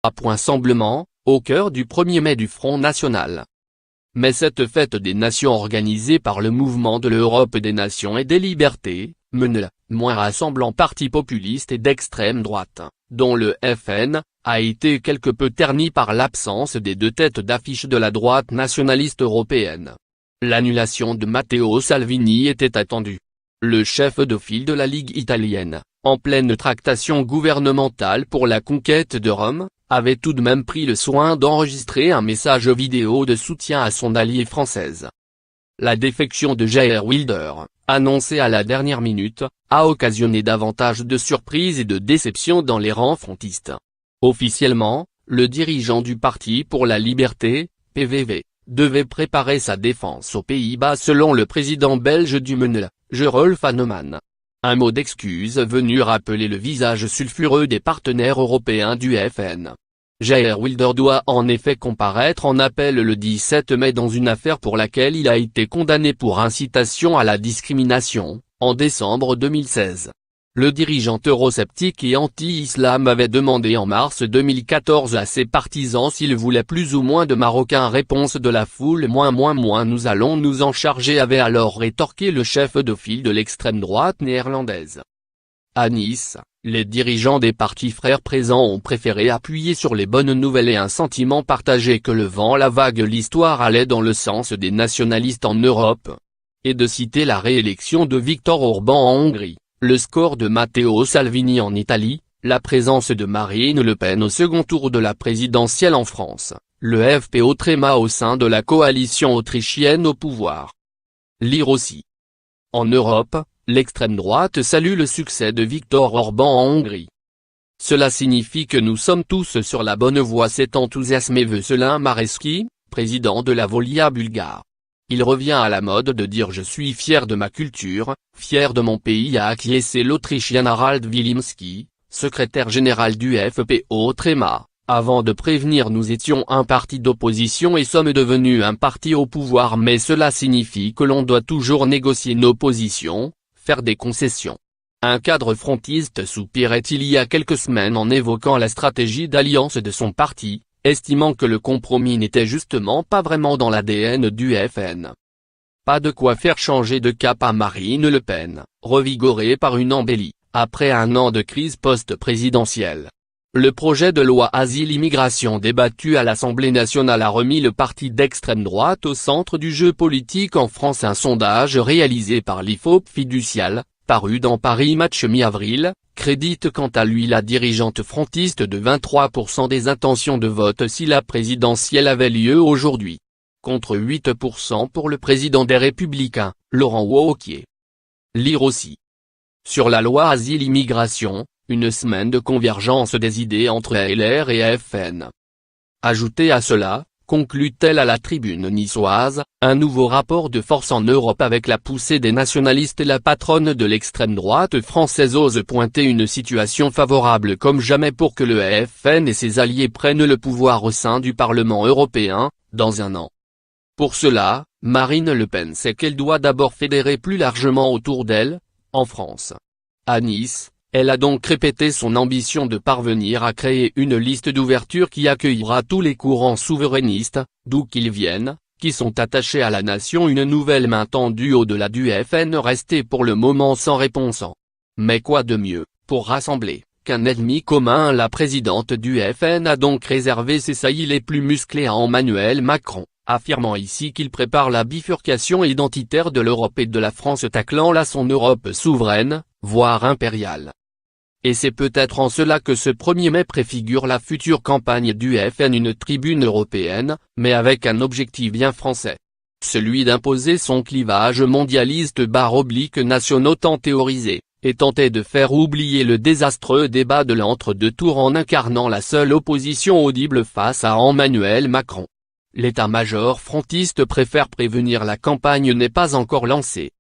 Rassemblement, au cœur du 1er mai du Front National. Mais cette fête des nations organisée par le mouvement de l'Europe des nations et des libertés, MNL, moins rassemblant partis populistes et d'extrême droite, dont le FN, a été quelque peu terni par l'absence des deux têtes d'affiche de la droite nationaliste européenne. L'annulation de Matteo Salvini était attendue. Le chef de file de la Ligue italienne, en pleine tractation gouvernementale pour la conquête de Rome, avait tout de même pris le soin d'enregistrer un message vidéo de soutien à son alliée française. La défection de Geert Wilders, annoncée à la dernière minute, a occasionné davantage de surprises et de déceptions dans les rangs frontistes. Officiellement, le dirigeant du Parti pour la Liberté, PVV, devait préparer sa défense aux Pays-Bas selon le président belge du MNL, Gerolf Anneman. Un mot d'excuse venu rappeler le visage sulfureux des partenaires européens du FN. Geert Wilders doit en effet comparaître en appel le 17 mai dans une affaire pour laquelle il a été condamné pour incitation à la discrimination, en décembre 2016. Le dirigeant eurosceptique et anti-islam avait demandé en mars 2014 à ses partisans s'ils voulaient plus ou moins de Marocains. Réponse de la foule: moins nous allons nous en charger, avait alors rétorqué le chef de file de l'extrême droite néerlandaise. À Nice, les dirigeants des partis frères présents ont préféré appuyer sur les bonnes nouvelles et un sentiment partagé que le vent, la vague, l'histoire allait dans le sens des nationalistes en Europe. Et de citer la réélection de Viktor Orban en Hongrie, le score de Matteo Salvini en Italie, la présence de Marine Le Pen au second tour de la présidentielle en France, le FPO tréma au sein de la coalition autrichienne au pouvoir. Lire aussi. En Europe, l'extrême droite salue le succès de Viktor Orban en Hongrie. Cela signifie que nous sommes tous sur la bonne voie, s'est enthousiasmé Veselin Mareski, président de la Volia bulgare. Il revient à la mode de dire « je suis fier de ma culture, fier de mon pays », a acquiescé l'Autrichien Harald Wilimski, secrétaire général du FPO tréma, avant de prévenir: nous étions un parti d'opposition et sommes devenus un parti au pouvoir, mais cela signifie que l'on doit toujours négocier nos positions, faire des concessions. Un cadre frontiste soupirait il y a quelques semaines en évoquant la stratégie d'alliance de son parti, estimant que le compromis n'était justement pas vraiment dans l'ADN du FN. Pas de quoi faire changer de cap à Marine Le Pen, revigorée par une embellie, après un an de crise post-présidentielle. Le projet de loi Asile-Immigration débattu à l'Assemblée nationale a remis le parti d'extrême droite au centre du jeu politique en France. Un sondage réalisé par l'IFOP Fiducial, paru dans Paris Match mi-avril, crédite quant à lui la dirigeante frontiste de 23% des intentions de vote si la présidentielle avait lieu aujourd'hui. Contre 8% pour le président des Républicains, Laurent Wauquiez. Lire aussi. Sur la loi Asile-Immigration, une semaine de convergence des idées entre LR et FN. Ajoutez à cela, conclut-elle à la Tribune niçoise, un nouveau rapport de force en Europe avec la poussée des nationalistes et la patronne de l'extrême droite française ose pointer une situation favorable comme jamais pour que le FN et ses alliés prennent le pouvoir au sein du Parlement européen, dans un an. Pour cela, Marine Le Pen sait qu'elle doit d'abord fédérer plus largement autour d'elle, en France. À Nice, elle a donc répété son ambition de parvenir à créer une liste d'ouverture qui accueillera tous les courants souverainistes, d'où qu'ils viennent, qui sont attachés à la nation. Une nouvelle main tendue au-delà du FN restait pour le moment sans réponse. Mais quoi de mieux, pour rassembler, qu'un ennemi commun? La présidente du FN a donc réservé ses saillies les plus musclés à Emmanuel Macron, affirmant ici qu'il prépare la bifurcation identitaire de l'Europe et de la France, taclant là son Europe souveraine, voire impériale. Et c'est peut-être en cela que ce 1er mai préfigure la future campagne du FN, une tribune européenne, mais avec un objectif bien français. Celui d'imposer son clivage mondialiste / nationaux tant théorisé, et tenter de faire oublier le désastreux débat de l'entre-deux tours en incarnant la seule opposition audible face à Emmanuel Macron. L'état-major frontiste préfère prévenir: la campagne n'est pas encore lancée.